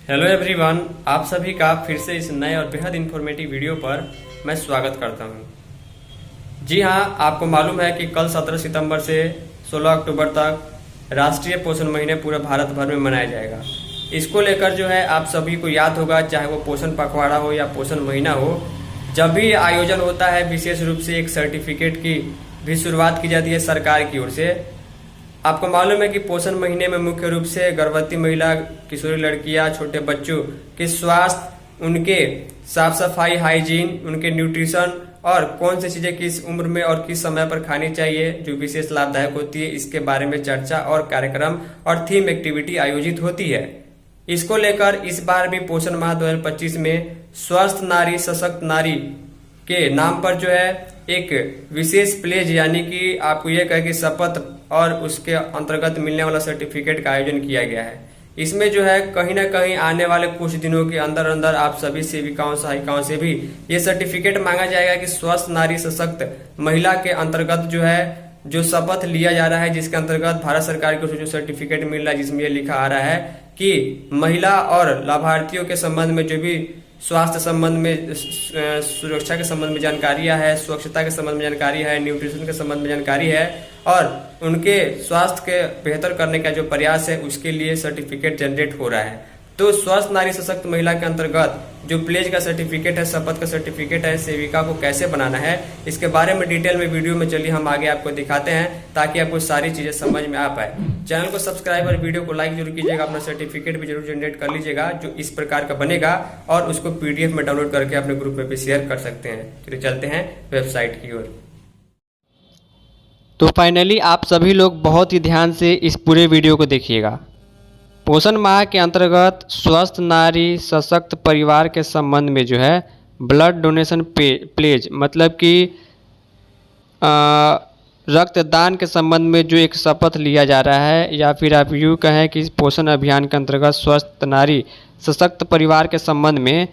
Hello everyone, आप सभी का फिर से इस नए और बेहद इंफॉर्मेटिव वीडियो पर मैं स्वागत करता हूं। जी हां, आपको मालूम है कि कल 17 सितंबर से 16 अक्टूबर तक राष्ट्रीय पोषण महीने पूरे भारत भर में मनाया जाएगा। इसको लेकर जो है आप सभी को याद होगा, चाहे वो पोषण पखवाड़ा हो या पोषण महीना हो, जब भी आयोजन होता है विशेष रूप से एक सर्टिफिकेट की भी शुरुआत की जाती है सरकार की ओर से। आपको मालूम है कि पोषण महीने में मुख्य रूप से गर्भवती महिला, किशोरी लड़कियां, छोटे बच्चों के स्वास्थ्य, उनके साफ सफाई, हाइजीन, उनके न्यूट्रिशन और कौन सी चीजें किस उम्र में और किस समय पर खानी चाहिए जो विशेष लाभदायक होती है, इसके बारे में चर्चा और कार्यक्रम और थीम एक्टिविटी आयोजित होती है। इसको लेकर इस बार भी पोषण माह 2025 में स्वस्थ नारी सशक्त नारी के नाम पर जो है एक विशेष प्लेज यानी कि आपको यह कहे कि शपथ और उसके अंतर्गत मिलने वाला सर्टिफिकेट का आयोजन किया गया है। इसमें जो है कहीं ना कहीं आने वाले कुछ दिनों के अंदर अंदर आप सभी सेविकाओं सहायिकाओं से भी ये सर्टिफिकेट मांगा जाएगा कि स्वस्थ नारी सशक्त महिला के अंतर्गत जो है जो शपथ लिया जा रहा है, जिसके अंतर्गत भारत सरकार की ओर से जो सर्टिफिकेट मिल रहा है, जिसमें यह लिखा आ रहा है कि महिला और लाभार्थियों के संबंध में जो भी स्वास्थ्य संबंध में, सुरक्षा के संबंध में जानकारियां है, स्वच्छता के संबंध में जानकारी है, न्यूट्रिशन के संबंध में जानकारी है और उनके स्वास्थ्य के बेहतर करने का जो प्रयास है उसके लिए सर्टिफिकेट जनरेट हो रहा है। तो स्वस्थ नारी सशक्त महिला के अंतर्गत जो प्लेज का सर्टिफिकेट है, शपथ का सर्टिफिकेट है, सेविका को कैसे बनाना है, इसके बारे में डिटेल में वीडियो में चलिए हम आगे आपको दिखाते हैं ताकि आपको सारी चीजें समझ में आ पाए। चैनल को सब्सक्राइब और वीडियो को लाइक जरूर कीजिएगा, अपना सर्टिफिकेट भी जरूर जनरेट कर लीजिएगा जो इस प्रकार का बनेगा और उसको पीडीएफ में डाउनलोड करके अपने ग्रुप में भी शेयर कर सकते हैं। चलिए चलते हैं वेबसाइट की ओर। तो फाइनली आप सभी लोग बहुत ही ध्यान से इस पूरे वीडियो को देखिएगा। पोषण माह के अंतर्गत स्वस्थ नारी सशक्त परिवार के संबंध में जो है ब्लड डोनेशन प्लेज मतलब कि रक्तदान के संबंध में जो एक शपथ लिया जा रहा है, या फिर आप यूँ कहें कि पोषण अभियान के अंतर्गत स्वस्थ नारी सशक्त परिवार के संबंध में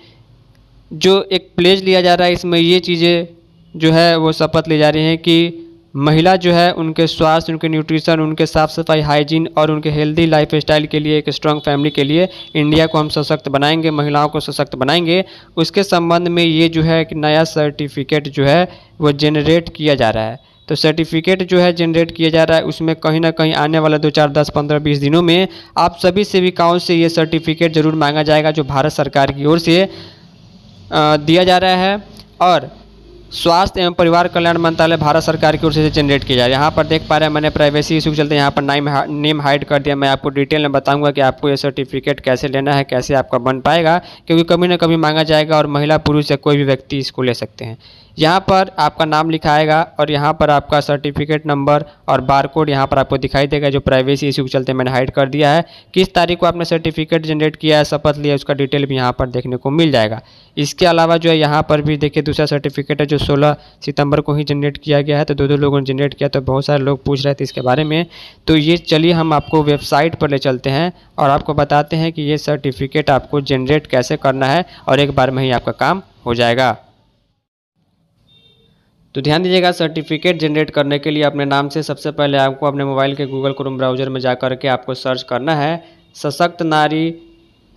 जो एक प्लेज लिया जा रहा है, इसमें ये चीज़ें जो है वो शपथ ली जा रही हैं कि महिला जो है उनके स्वास्थ्य, उनके न्यूट्रिशन, उनके साफ सफाई, हाइजीन और उनके हेल्दी लाइफ स्टाइल के लिए, एक स्ट्रांग फैमिली के लिए इंडिया को हम सशक्त बनाएंगे, महिलाओं को सशक्त बनाएंगे। उसके संबंध में ये जो है कि नया सर्टिफिकेट जो है वो जनरेट किया जा रहा है। तो सर्टिफिकेट जो है जनरेट किया जा रहा है, उसमें कहीं ना कहीं आने वाला 2, 4, 10, 15, 20 दिनों में आप सभी सेविकाओं से ये सर्टिफिकेट जरूर मांगा जाएगा जो भारत सरकार की ओर से दिया जा रहा है और स्वास्थ्य एवं परिवार कल्याण मंत्रालय भारत सरकार की ओर से जनरेट किया जा रहा है। यहाँ पर देख पा रहे हैं, मैंने प्राइवेसी इशू के चलते यहाँ पर नेम हाइड कर दिया। मैं आपको डिटेल में बताऊंगा कि आपको ये सर्टिफिकेट कैसे लेना है, कैसे आपका बन पाएगा, क्योंकि कभी ना कभी मांगा जाएगा और महिला पुरुष या कोई भी व्यक्ति इसको ले सकते हैं। यहाँ पर आपका नाम लिखा आएगा और यहाँ पर आपका सर्टिफिकेट नंबर और बारकोड यहाँ पर आपको दिखाई देगा, जो प्राइवेसी इशू के चलते मैंने हाइड कर दिया है। किस तारीख को आपने सर्टिफिकेट जनरेट किया है, शपथ लिया, उसका डिटेल भी यहाँ पर देखने को मिल जाएगा। इसके अलावा जो है यहाँ पर भी देखिए दूसरा सर्टिफिकेट है जो 16 सितंबर को ही जनरेट किया गया है। तो दो लोगों ने जनरेट किया, तो बहुत सारे लोग पूछ रहे थे इसके बारे में। तो ये चलिए हम आपको वेबसाइट पर ले चलते हैं और आपको बताते हैं कि ये सर्टिफिकेट आपको जनरेट कैसे करना है और एक बार में ही आपका काम हो जाएगा। तो ध्यान दीजिएगा, सर्टिफिकेट जनरेट करने के लिए अपने नाम से सबसे पहले आपको अपने मोबाइल के गूगल क्रोम ब्राउज़र में जा कर के आपको सर्च करना है सशक्त नारी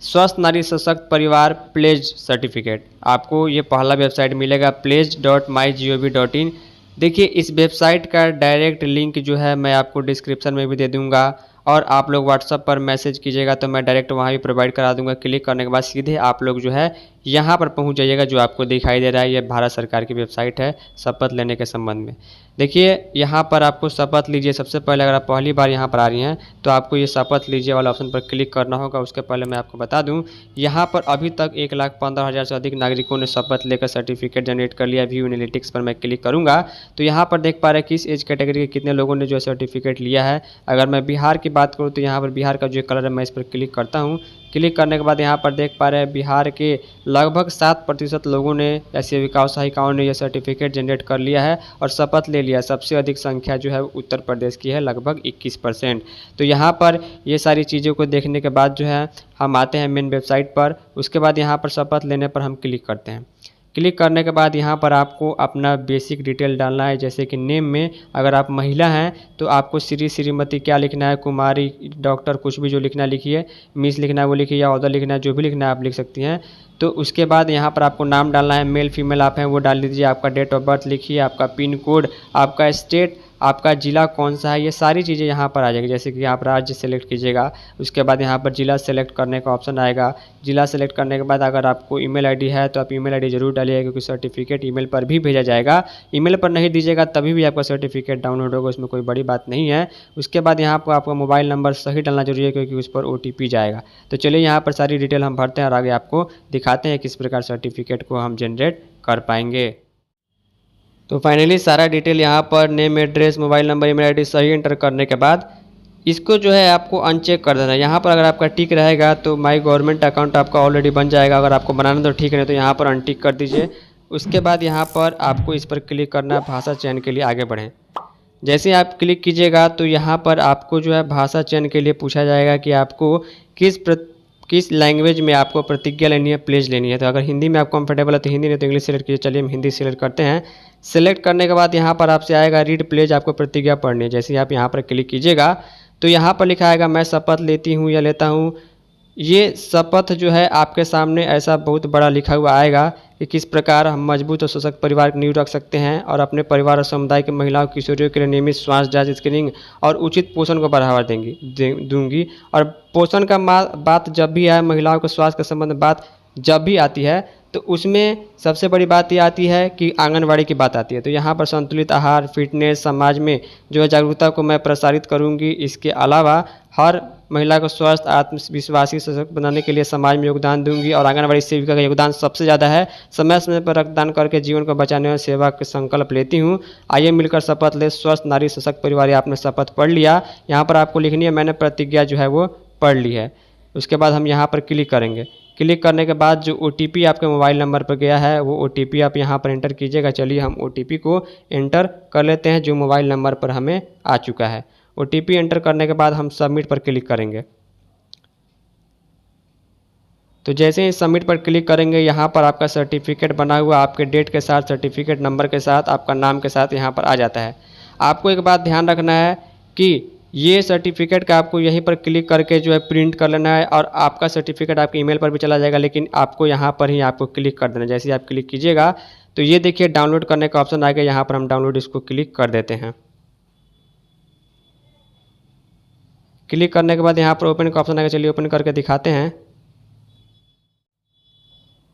स्वस्थ नारी सशक्त परिवार प्लेज सर्टिफिकेट। आपको ये पहला वेबसाइट मिलेगा pledge.mygov.in। देखिए इस वेबसाइट का डायरेक्ट लिंक जो है मैं आपको डिस्क्रिप्शन में भी दे दूंगा और आप लोग व्हाट्सएप पर मैसेज कीजिएगा तो मैं डायरेक्ट वहाँ भी प्रोवाइड करा दूंगा। क्लिक करने के बाद सीधे आप लोग जो है यहाँ पर पहुँच जाइएगा। जो आपको दिखाई दे रहा है ये भारत सरकार की वेबसाइट है शपथ लेने के संबंध में। देखिए यहाँ पर आपको शपथ लीजिए, सबसे पहले अगर आप पहली बार यहाँ पर आ रही हैं तो आपको ये शपथ लीजिए वाला ऑप्शन पर क्लिक करना होगा। उसके पहले मैं आपको बता दूँ, यहाँ पर अभी तक 1,15,000 से अधिक नागरिकों ने शपथ लेकर सर्टिफिकेट जनरेट कर लिया। व्यू एनालिटिक्स पर मैं क्लिक करूँगा तो यहाँ पर देख पा रहे हैं किस एज कैटेगरी के कितने लोगों ने जो सर्टिफिकेट लिया है। अगर मैं बिहार की बात करूँ तो यहाँ पर बिहार का जो कलर है मैं इस पर क्लिक करता हूँ। क्लिक करने के बाद यहाँ पर देख पा रहे हैं बिहार के लगभग 7% लोगों ने या सेविकाओं सहायिकाओं ने यह सर्टिफिकेट जनरेट कर लिया है और शपथ ले लिया। सबसे अधिक संख्या जो है उत्तर प्रदेश की है, लगभग 21%। तो यहाँ पर ये सारी चीज़ों को देखने के बाद जो है हम आते हैं मेन वेबसाइट पर। उसके बाद यहाँ पर शपथ लेने पर हम क्लिक करते हैं। क्लिक करने के बाद यहाँ पर आपको अपना बेसिक डिटेल डालना है, जैसे कि नेम में अगर आप महिला हैं तो आपको श्री श्रीमती क्या लिखना है, कुमारी, डॉक्टर, कुछ भी जो लिखना है लिखिए, मिस लिखना है वो लिखिए, या ऑर्डर लिखना है, जो भी लिखना है आप लिख सकती हैं। तो उसके बाद यहाँ पर आपको नाम डालना है, मेल फीमेल आप हैं वो डाल दीजिए, आपका डेट ऑफ बर्थ लिखिए, आपका पिन कोड, आपका स्टेट, आपका ज़िला कौन सा है, ये सारी चीज़ें यहाँ पर आ जाएगी। जैसे कि आप राज्य सेलेक्ट कीजिएगा, उसके बाद यहाँ पर ज़िला सेलेक्ट करने का ऑप्शन आएगा। ज़िला सेलेक्ट करने के बाद अगर आपको ईमेल आईडी है तो आप ईमेल आईडी ज़रूर डालिएगा, क्योंकि सर्टिफिकेट ईमेल पर भी भेजा जाएगा। ईमेल पर नहीं दीजिएगा तभी भी आपका सर्टिफिकेट डाउनलोड होगा, उसमें कोई बड़ी बात नहीं है। उसके बाद यहाँ पर आपका मोबाइल नंबर सही डालना जरूरी है, क्योंकि उस पर OTP जाएगा। तो चलिए यहाँ पर सारी डिटेल हम भरते हैं और आगे आपको दिखाते हैं किस प्रकार सर्टिफिकेट को हम जनरेट कर पाएंगे। तो फाइनली सारा डिटेल यहाँ पर name, address, mobile number, email ID सही एंटर करने के बाद इसको जो है आपको अनचेक कर देना है। यहाँ पर अगर आपका टिक रहेगा तो माई गवर्नमेंट अकाउंट आपका ऑलरेडी बन जाएगा। अगर आपको बनाना तो ठीक है, तो यहाँ पर अनटिक कर दीजिए। उसके बाद यहाँ पर आपको इस पर क्लिक करना है, भाषा चयन के लिए आगे बढ़ें। जैसे आप क्लिक कीजिएगा तो यहाँ पर आपको जो है भाषा चयन के लिए पूछा जाएगा कि आपको किस लैंग्वेज में आपको प्रतिज्ञा लेनी है, प्लेज लेनी है। तो अगर हिंदी में आप कंफर्टेबल है तो हिंदी, नहीं तो इंग्लिश सेलेक्ट कीजिए। चलिए हम हिंदी सेलेक्ट करते हैं। सेलेक्ट करने के बाद यहाँ पर आपसे आएगा रीड प्लेज, आपको प्रतिज्ञा पढ़नी है। जैसे आप यहाँ पर क्लिक कीजिएगा तो यहाँ पर लिखा आएगा मैं शपथ लेती हूँ या लेता हूँ। ये शपथ जो है आपके सामने ऐसा बहुत बड़ा लिखा हुआ आएगा कि किस प्रकार हम मजबूत और सशक्त परिवार की नींव रख सकते हैं और अपने परिवार और समुदाय के महिलाओं किशोरियों के लिए नियमित स्वास्थ्य जांच, स्क्रीनिंग और उचित पोषण को बढ़ावा दूंगी। और पोषण का बात जब भी आए, महिलाओं के स्वास्थ्य के संबंध में बात जब भी आती है तो उसमें सबसे बड़ी बात ये आती है कि आंगनवाड़ी की बात आती है। तो यहाँ पर संतुलित आहार, फिटनेस, समाज में जो है जागरूकता को मैं प्रसारित करूँगी। इसके अलावा हर महिला को स्वस्थ, आत्मविश्वासी, सशक्त बनाने के लिए समाज में योगदान दूंगी और आंगनवाड़ी सेविका का योगदान सबसे ज़्यादा है। समय समय पर रक्तदान करके जीवन को बचाने में सेवा के संकल्प लेती हूँ। आइए मिलकर शपथ ले, स्वस्थ नारी सशक्त परिवार। आपने शपथ पढ़ लिया। यहाँ पर आपको लिखनी है मैंने प्रतिज्ञा जो है वो पढ़ ली है। उसके बाद हम यहाँ पर क्लिक करेंगे। क्लिक करने के बाद जो OTP आपके मोबाइल नंबर पर गया है वो OTP आप यहाँ पर एंटर कीजिएगा। चलिए हम OTP को एंटर कर लेते हैं जो मोबाइल नंबर पर हमें आ चुका है। OTP एंटर करने के बाद हम सबमिट पर क्लिक करेंगे। तो जैसे ही सबमिट पर क्लिक करेंगे यहाँ पर आपका सर्टिफिकेट बना हुआ आपके डेट के साथ, सर्टिफिकेट नंबर के साथ, आपका नाम के साथ यहाँ पर आ जाता है। आपको एक बात ध्यान रखना है कि ये सर्टिफिकेट का आपको यहीं पर क्लिक करके जो है प्रिंट कर लेना है और आपका सर्टिफिकेट आपके ईमेल पर भी चला जाएगा, लेकिन आपको यहाँ पर ही आपको क्लिक कर देना है। जैसे ही आप क्लिक कीजिएगा तो ये देखिए डाउनलोड करने का ऑप्शन आ गया। यहाँ पर हम डाउनलोड इसको क्लिक कर देते हैं। क्लिक करने के बाद यहाँ पर ओपन का ऑप्शन आएगा। चलिए ओपन करके दिखाते हैं।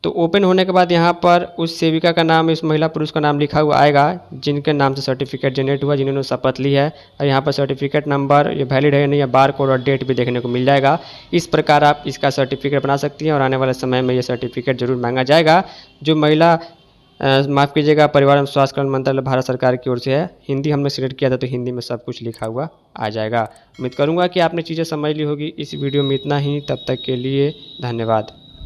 तो ओपन होने के बाद यहाँ पर उस सेविका का नाम, इस महिला पुरुष का नाम लिखा हुआ आएगा जिनके नाम से सर्टिफिकेट जनरेट हुआ, जिन्होंने शपथ ली है। और यहाँ पर सर्टिफिकेट नंबर, ये वैलिड है नहीं, या बार कोड और डेट भी देखने को मिल जाएगा। इस प्रकार आप इसका सर्टिफिकेट बना सकती हैं और आने वाले समय में ये सर्टिफिकेट जरूर मांगा जाएगा। जो महिला माफ़ कीजिएगा, परिवार एवं स्वास्थ्य कल्याण मंत्रालय भारत सरकार की ओर से है। हिंदी हमने सिलेक्ट किया था तो हिंदी में सब कुछ लिखा हुआ आ जाएगा। उम्मीद करूँगा कि आपने चीज़ें समझ ली होगी। इस वीडियो में इतना ही। तब तक के लिए धन्यवाद।